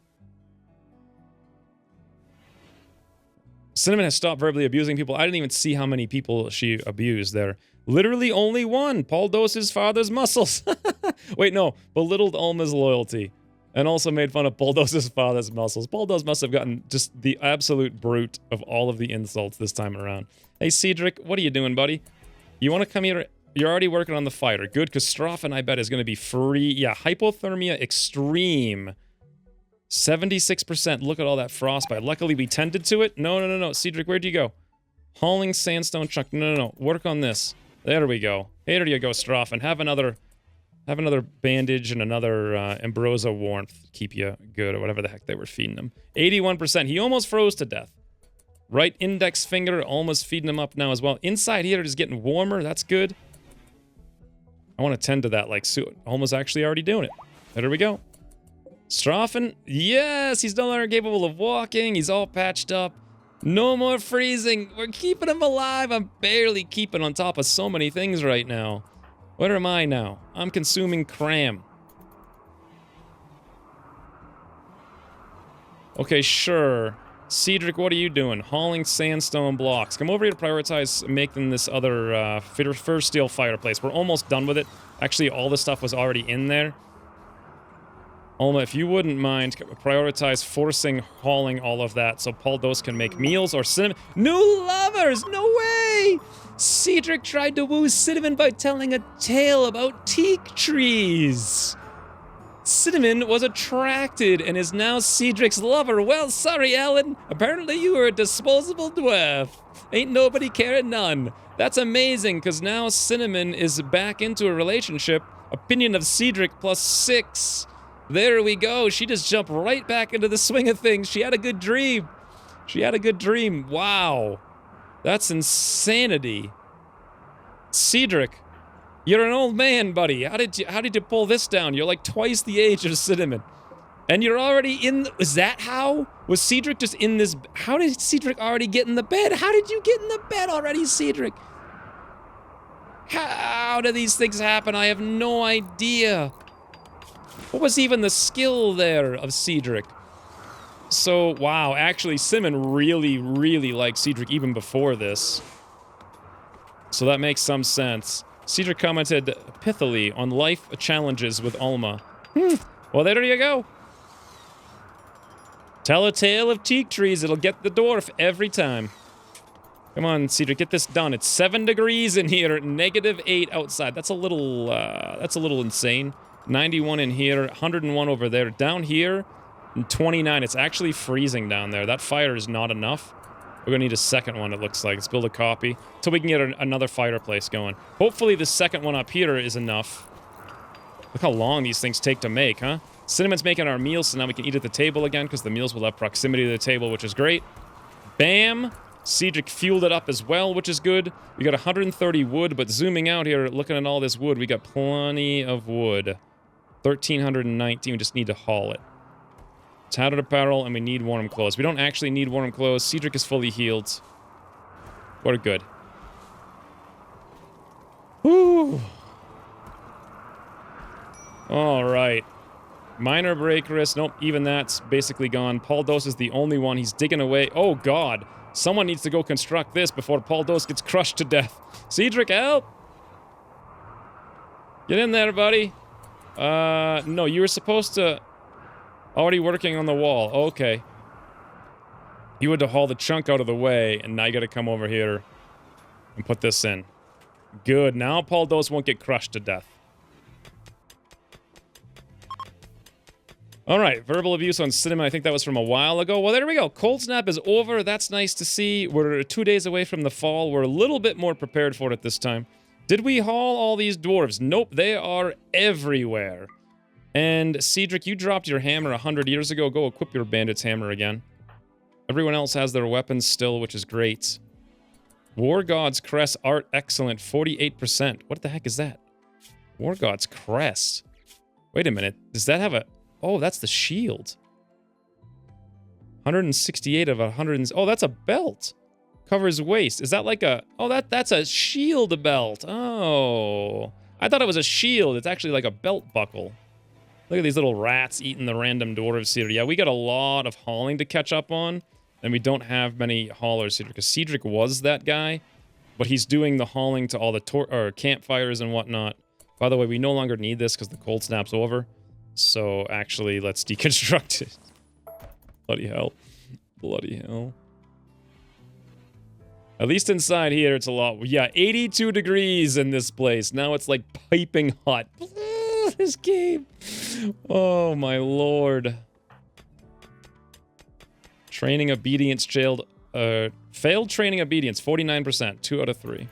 Cinnamon has stopped verbally abusing people. I didn't even see how many people she abused there. Literally only one. Paul Dose's father's muscles. Wait, no. Belittled Alma's loyalty. And also made fun of Bulldoze's father's muscles. Bulldoze must have gotten just the absolute brute of all of the insults this time around. Hey, Cedric, what are you doing, buddy? You want to come here? You're already working on the fighter. Good, because Strophin, I bet, is going to be free. Yeah, hypothermia extreme. 76%. Look at all that frostbite. Luckily, we tended to it. No. Cedric, where'd you go? Hauling sandstone chunk. No. Work on this. There we go. Here you go, Strophin. Have another bandage and another Ambrosia warmth. Keep you good, or whatever the heck they were feeding him. 81%. He almost froze to death. Right index finger almost feeding him up now as well. Inside here it is getting warmer. That's good. I want to tend to that like soon. Almost actually already doing it. There we go. Strophin. Yes, he's no longer capable of walking. He's all patched up. No more freezing. We're keeping him alive. I'm barely keeping on top of so many things right now. What am I now? I'm consuming cram. Okay, sure. Cedric, what are you doing? Hauling sandstone blocks. Come over here to prioritize making this other first steel fireplace. We're almost done with it. Actually, all the stuff was already in there. Alma, if you wouldn't mind, prioritize forcing hauling all of that so Paul Dose can make meals or cinnamon. New lovers! No way! Cedric tried to woo Cinnamon by telling a tale about teak trees. Cinnamon was attracted and is now Cedric's lover. Well, sorry, Alan. Apparently you were a disposable dwarf. Ain't nobody caring none. That's amazing, because now Cinnamon is back into a relationship. Opinion of Cedric +6. There we go. She just jumped right back into the swing of things. She had a good dream. Wow. That's insanity. Cedric, you're an old man, buddy. How did you pull this down? You're like twice the age of Cinnamon. And you're already in... Is that how? Was Cedric just in this... How did Cedric already get in the bed? How did you get in the bed already, Cedric? How do these things happen? I have no idea. What was even the skill there of Cedric? So, wow, actually, Simon really, really liked Cedric even before this. So that makes some sense. Cedric commented pithily on life challenges with Alma. Well, there you go. Tell a tale of teak trees. It'll get the dwarf every time. Come on, Cedric, get this done. It's 7 degrees in here, -8 outside. That's a little insane. 91 in here, 101 over there. Down here, 29. It's actually freezing down there. That fire is not enough. We're gonna need a second one, it looks like. Let's build a copy until we can get another fireplace going. Hopefully the second one up here is enough. Look how long these things take to make, huh? Cinnamon's making our meals, so now we can eat at the table again, because the meals will have proximity to the table, which is great. Bam! Cedric fueled it up as well, which is good. We got 130 wood, but zooming out here, looking at all this wood, we got plenty of wood. 1,319, we just need to haul it. Tattered apparel, and we need warm clothes. We don't actually need warm clothes. Cedric is fully healed. We're good. Woo! Alright. Minor break risk. Nope, even that's basically gone. Paul Dose is the only one. He's digging away. Oh, God. Someone needs to go construct this before Paul Dose gets crushed to death. Cedric, help! Get in there, buddy. No, you were supposed to... Already working on the wall. Okay. You had to haul the chunk out of the way, and now you gotta come over here and put this in. Good. Now Paul Dose won't get crushed to death. Alright, verbal abuse on Cinnamon. I think that was from a while ago. Well, there we go. Cold Snap is over. That's nice to see. We're 2 days away from the fall. We're a little bit more prepared for it this time. Did we haul all these dwarves? Nope, they are everywhere. And Cedric, you dropped your hammer 100 years ago. Go equip your bandit's hammer again. Everyone else has their weapons still, which is great. War God's Crest, art excellent, 48%. What the heck is that? War God's Crest. Wait a minute. Does that have a... Oh, that's the shield. 168 of 100... Oh, that's a belt. Covers waist. Is that like a... Oh, that's a shield belt. Oh. I thought it was a shield. It's actually like a belt buckle. Look at these little rats eating the random dwarves here. Yeah, we got a lot of hauling to catch up on. And we don't have many haulers here. Because Cedric was that guy. But he's doing the hauling to all the campfires and whatnot. By the way, we no longer need this because the cold snap's over. So, actually, let's deconstruct it. Bloody hell. Bloody hell. At least inside here, it's a lot... Yeah, 82 degrees in this place. Now it's, like, piping hot. This game. Oh, my lord. Training obedience failed. Failed training obedience, 49%. 2 out of 3.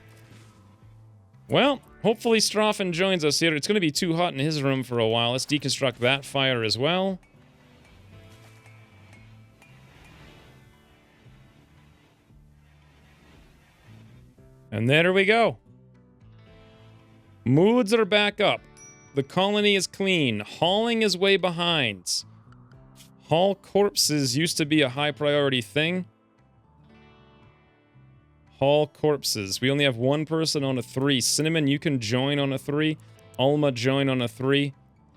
Well... Hopefully Stroffen joins us here. It's going to be too hot in his room for a while. Let's deconstruct that fire as well. And there we go. Moods are back up. The colony is clean. Hauling is way behind. Haul corpses used to be a high priority thing. Haul corpses. We only have one person on a 3. Cinnamon, you can join on a 3. Alma, join on a 3.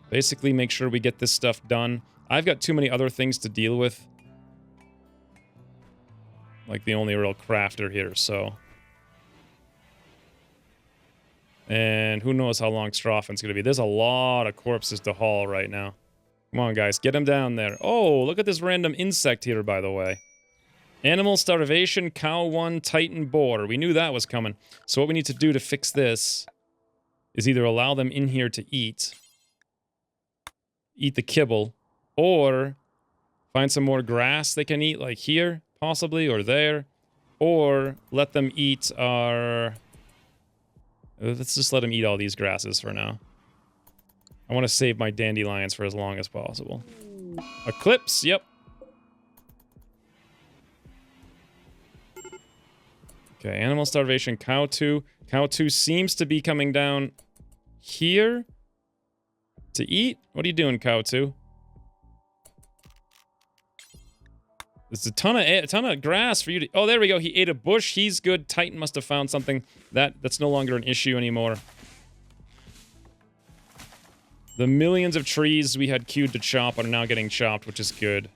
Basically, make sure we get this stuff done. I've got too many other things to deal with. Like the only real crafter here, so... And who knows how long Stroffen's gonna be. There's a lot of corpses to haul right now. Come on, guys, get them down there. Oh, look at this random insect here, by the way. Animal starvation, cow 1, Titan boar. We knew that was coming. So what we need to do to fix this is either allow them in here to eat the kibble, or find some more grass they can eat, like here, possibly, or there, or let them eat our... Let's just let them eat all these grasses for now. I want to save my dandelions for as long as possible. Eclipse, yep. Okay, animal starvation, cow 2. Cow 2 seems to be coming down here to eat. What are you doing, cow 2? There's a ton of grass for you to... Oh, there we go. He ate a bush. He's good. Titan must have found something. That's no longer an issue anymore. The millions of trees we had queued to chop are now getting chopped, which is good.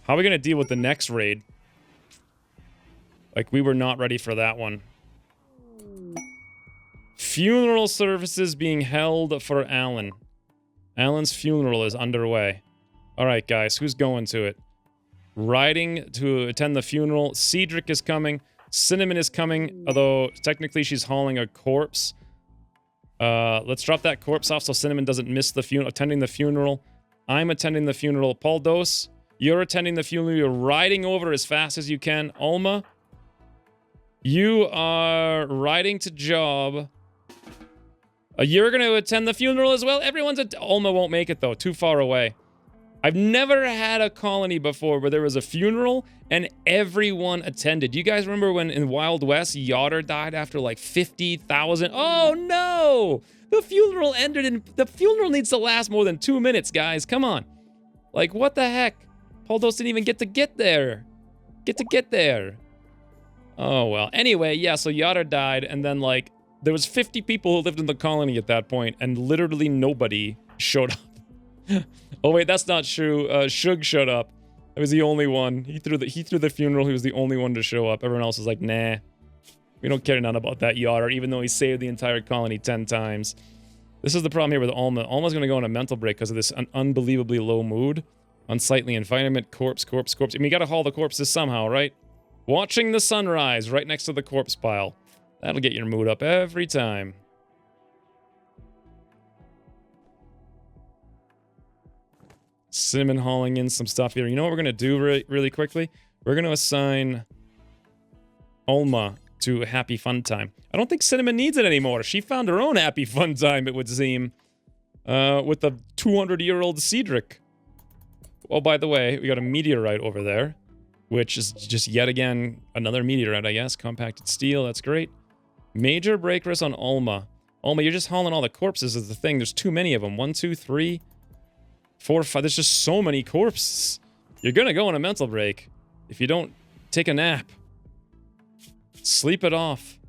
How are we going to deal with the next raid? Like, we were not ready for that one. Funeral services being held for Alan. Alan's funeral is underway. Alright, guys, who's going to it? Riding to attend the funeral. Cedric is coming. Cinnamon is coming, although technically she's hauling a corpse. Let's drop that corpse off so Cinnamon doesn't miss the attending the funeral. I'm attending the funeral. Paul Dos, you're attending the funeral. You're riding over as fast as you can. Alma, you are riding to job. You're going to attend the funeral as well? Everyone's at... Alma won't make it, though. Too far away. I've never had a colony before where there was a funeral and everyone attended. You guys remember when in Wild West, Yotter died after like 50,000? Oh, no! The funeral ended and the funeral needs to last more than 2 minutes, guys. Come on. Like, what the heck? Poldos didn't even get there. Get there. Oh, well. Anyway, yeah, so Yotter died and then, like, there was 50 people who lived in the colony at that point, and literally nobody showed up. Oh wait, that's not true. Shug showed up. It was the only one. He threw the funeral. He was the only one to show up. Everyone else was like, nah, we don't care none about that Yotter, even though he saved the entire colony 10 times. This is the problem here with Alma. Alma's gonna go on a mental break because of this unbelievably low mood. Unsightly environment, corpse. I mean, you gotta haul the corpses somehow, right? Watching the sunrise right next to the corpse pile. That'll get your mood up every time. Cinnamon hauling in some stuff here. You know what we're going to do really quickly? We're going to assign Alma to Happy Fun Time. I don't think Cinnamon needs it anymore. She found her own Happy Fun Time, it would seem. With the 200-year-old Cedric. Oh, by the way, we got a meteorite over there. Which is just yet again another meteorite, I guess. Compacted steel, that's great. Major break risk on Alma. Alma, you're just hauling all the corpses is the thing. There's too many of them. 1, 2, 3, 4, 5. There's just so many corpses. You're gonna go on a mental break if you don't take a nap. Sleep it off.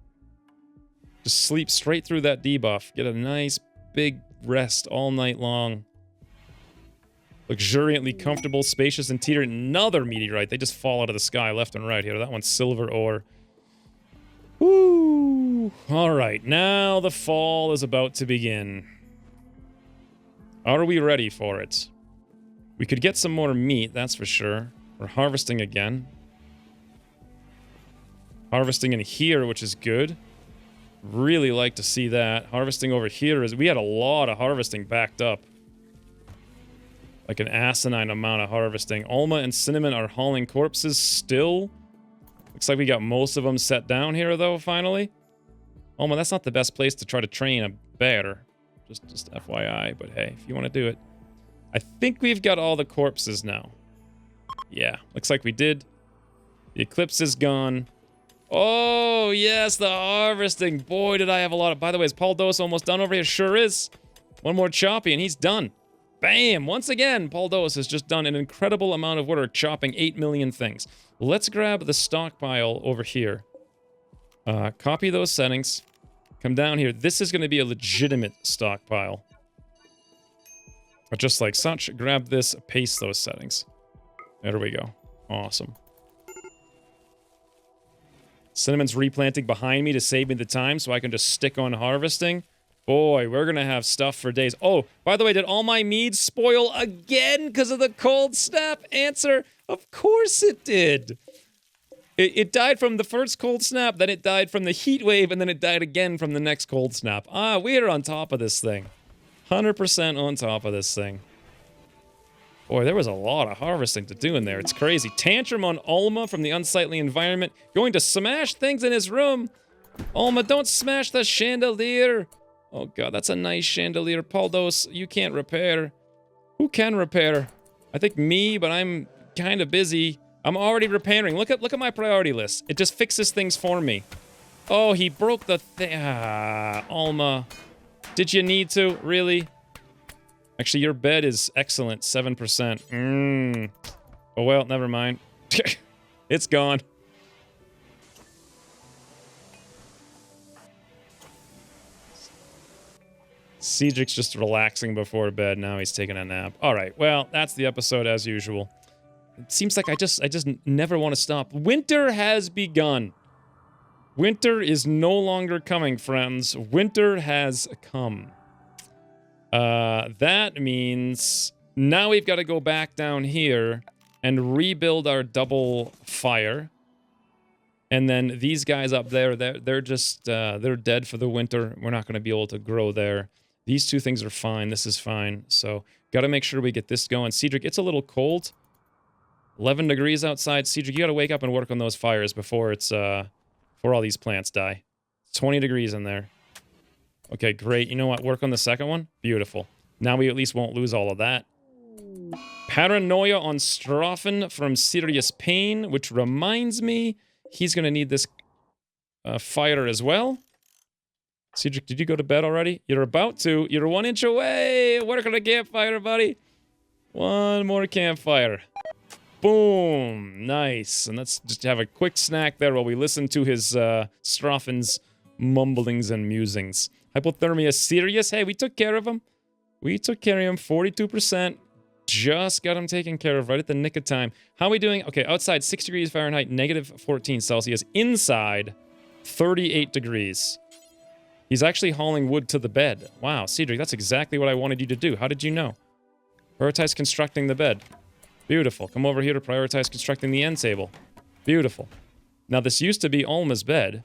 Just sleep straight through that debuff. Get a nice big rest all night long. Luxuriantly comfortable, spacious interior. Another meteorite. They just fall out of the sky left and right here. That one's silver ore. Woo! Alright, now the fall is about to begin. Are we ready for it? We could get some more meat, that's for sure. We're harvesting again. Harvesting in here, which is good. Really like to see that. Harvesting over here is... We had a lot of harvesting backed up. Like an asinine amount of harvesting. Alma and Cinnamon are hauling corpses still. Looks like we got most of them set down here, though, finally. Alma, that's not the best place to try to train a bear. Just FYI, but hey, if you want to do it. I think we've got all the corpses now. Yeah, looks like we did. The eclipse is gone. Oh, yes, the harvesting. Boy, did I have a lot of... By the way, is Paul Dos almost done over here? Sure is. One more choppy, and he's done. Bam! Once again, Paul Dos has just done an incredible amount of work chopping 8 million things. Let's grab the stockpile over here. Copy those settings. Come down here. This is going to be a legitimate stockpile. But just like such, grab this, paste those settings. There we go. Awesome. Cinnamon's replanting behind me to save me the time so I can just stick on harvesting. Boy, we're going to have stuff for days. Oh, by the way, did all my meads spoil again because of the cold snap? Answer, of course it did. It died from the first cold snap, then it died from the heat wave, and then it died again from the next cold snap. Ah, we are on top of this thing. 100% on top of this thing. Boy, there was a lot of harvesting to do in there. It's crazy. Tantrum on Alma from the unsightly environment. Going to smash things in his room. Alma, don't smash the chandelier. Oh god, that's a nice chandelier. Paul Dos, you can't repair. Who can repair? I think me, but I'm kind of busy. I'm already repairing. Look at my priority list. It just fixes things for me. Oh, he broke the thing. Ah, Alma. Did you need to? Really? Actually, your bed is excellent. 7%. Oh, well, never mind. It's gone. Cedric's just relaxing before bed. Now he's taking a nap. All right. Well, that's the episode as usual. It seems like I just never want to stop. Winter has begun. Winter is no longer coming, friends. Winter has come. That means now we've got to go back down here and rebuild our double fire. And then these guys up there, they're just they're dead for the winter. We're not going to be able to grow there. These two things are fine. This is fine. So got to make sure we get this going. Cedric, it's a little cold. 11 degrees outside. Cedric, you got to wake up and work on those fires before it's before all these plants die. It's 20 degrees in there. Okay, great. You know what? Work on the second one. Beautiful. Now we at least won't lose all of that. Paranoia on Strophen from Serious Pain, which reminds me he's going to need this fire as well. Cedric, did you go to bed already? You're about to. You're 1 inch away. Work on a campfire, buddy. One more campfire. Boom. Nice. And let's just have a quick snack there while we listen to his Strophen's mumblings and musings. Hypothermia serious. Hey, we took care of him. We took care of him. 42%. Just got him taken care of right at the nick of time. How are we doing? Okay, outside 6 degrees Fahrenheit, negative 14 Celsius. Inside, 38 degrees. He's actually hauling wood to the bed. Wow, Cedric, that's exactly what I wanted you to do. How did you know? Prioritize constructing the bed. Beautiful. Come over here to prioritize constructing the end table. Beautiful. Now, this used to be Alma's bed.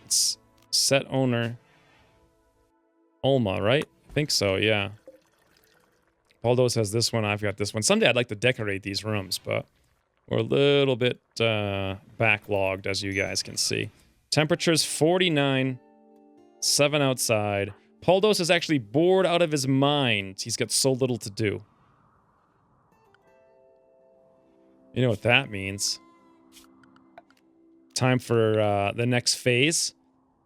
It's set owner Alma, right? I think so, yeah. Baldos has this one. I've got this one. Someday I'd like to decorate these rooms, but we're a little bit backlogged, as you guys can see. Temperature's 49. 7 outside. Poldos is actually bored out of his mind. He's got so little to do. You know what that means. Time for the next phase.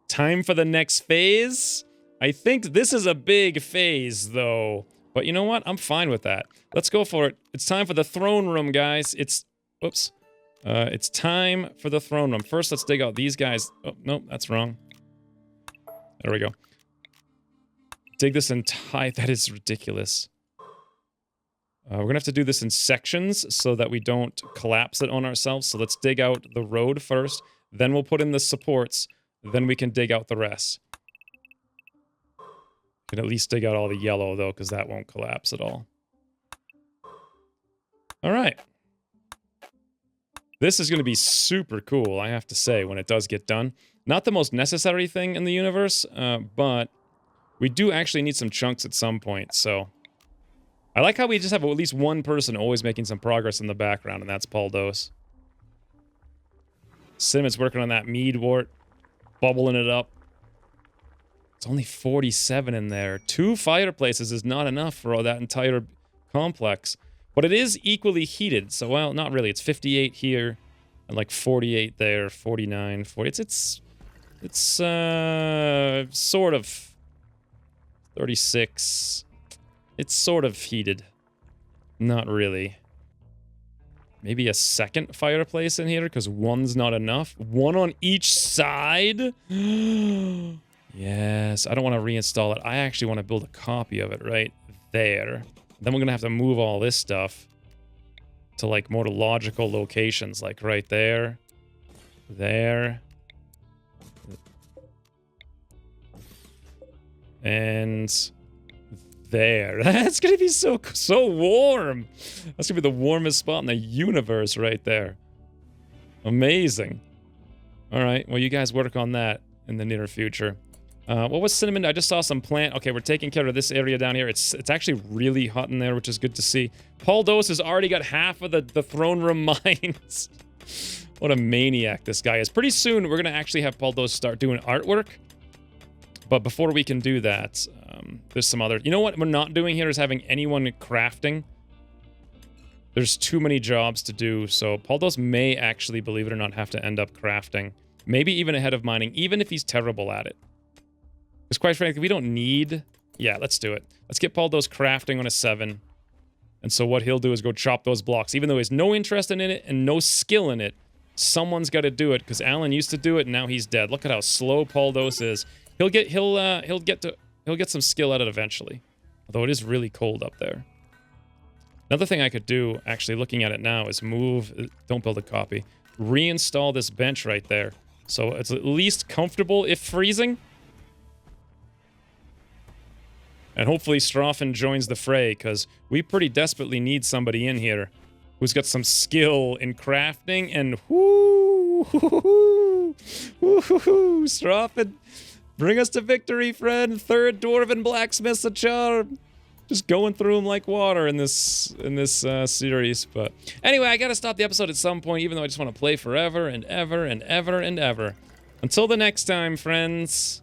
Time for the next phase. I think this is a big phase, though. But you know what? I'm fine with that. Let's go for it. It's time for the throne room, guys. It's... Whoops. It's time for the throne room. First, let's dig out these guys. Oh, nope, that's wrong. There we go. Dig this entire... That is ridiculous. We're gonna have to do this in sections so that we don't collapse it on ourselves. So let's dig out the road first. Then we'll put in the supports. Then we can dig out the rest. We can at least dig out all the yellow, though, because that won't collapse at all. All right. This is going to be super cool, I have to say, when it does get done. Not the most necessary thing in the universe, but we do actually need some chunks at some point, so... I like how we just have at least one person always making some progress in the background, and that's Paul Dose. Simmon's working on that mead wort, bubbling it up. It's only 47 in there. 2 fireplaces is not enough for all that entire complex. But it is equally heated, so, well, not really. It's 58 here, and like 48 there, 49, 40. It's sort of 36. It's sort of heated. Not really. Maybe a second fireplace in here, because one's not enough. One on each side? Yes, I don't want to reinstall it. I actually want to build a copy of it right there. Then we're going to have to move all this stuff to, like, more logical locations, like right there, there, and there. That's going to be so warm. That's going to be the warmest spot in the universe right there. Amazing. All right, well, you guys work on that in the near future. What was Cinnamon? I just saw some plant. Okay, we're taking care of this area down here. It's actually really hot in there, which is good to see. Paul Dose has already got half of the throne room mines. What a maniac this guy is. Pretty soon, we're going to actually have Paul Dose start doing artwork. But before we can do that, there's some other... You know what we're not doing here is having anyone crafting. There's too many jobs to do, so Paldos may actually, believe it or not, have to end up crafting. Maybe even ahead of mining, even if he's terrible at it. Because quite frankly, we don't need... Yeah, let's do it. Let's get Paldos crafting on a 7. And so what he'll do is go chop those blocks. Even though he has no interest in it and no skill in it, someone's got to do it, because Alan used to do it and now he's dead. Look at how slow Paldos is. He'll get some skill at it eventually. Although it is really cold up there. Another thing I could do, actually looking at it now, is move... Don't build a copy. Reinstall this bench right there. So it's at least comfortable if freezing. And hopefully Strophen joins the fray, because we pretty desperately need somebody in here who's got some skill in crafting, and Strophen, bring us to victory, friend. Third Dwarven Blacksmith's a charm. Just going through them like water in this series. But anyway, I gotta stop the episode at some point, even though I just want to play forever and ever and ever and ever. Until the next time, friends.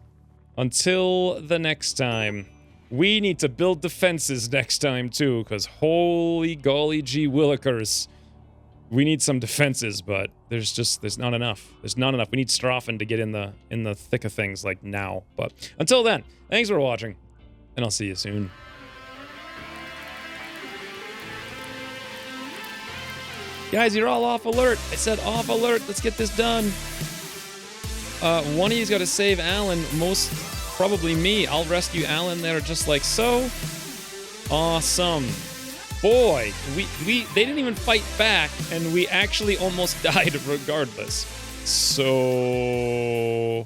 Until the next time. We need to build defenses next time, too, because holy golly gee willikers. We need some defenses, but there's not enough. There's not enough. We need Strophen to get in the thick of things, like, now. But until then, thanks for watching, and I'll see you soon. Guys, you're all off alert. I said off alert. Let's get this done. One of you's got to save Alan. Most probably me. I'll rescue Alan there just like so. Awesome. Boy, they didn't even fight back, and we actually almost died regardless. So...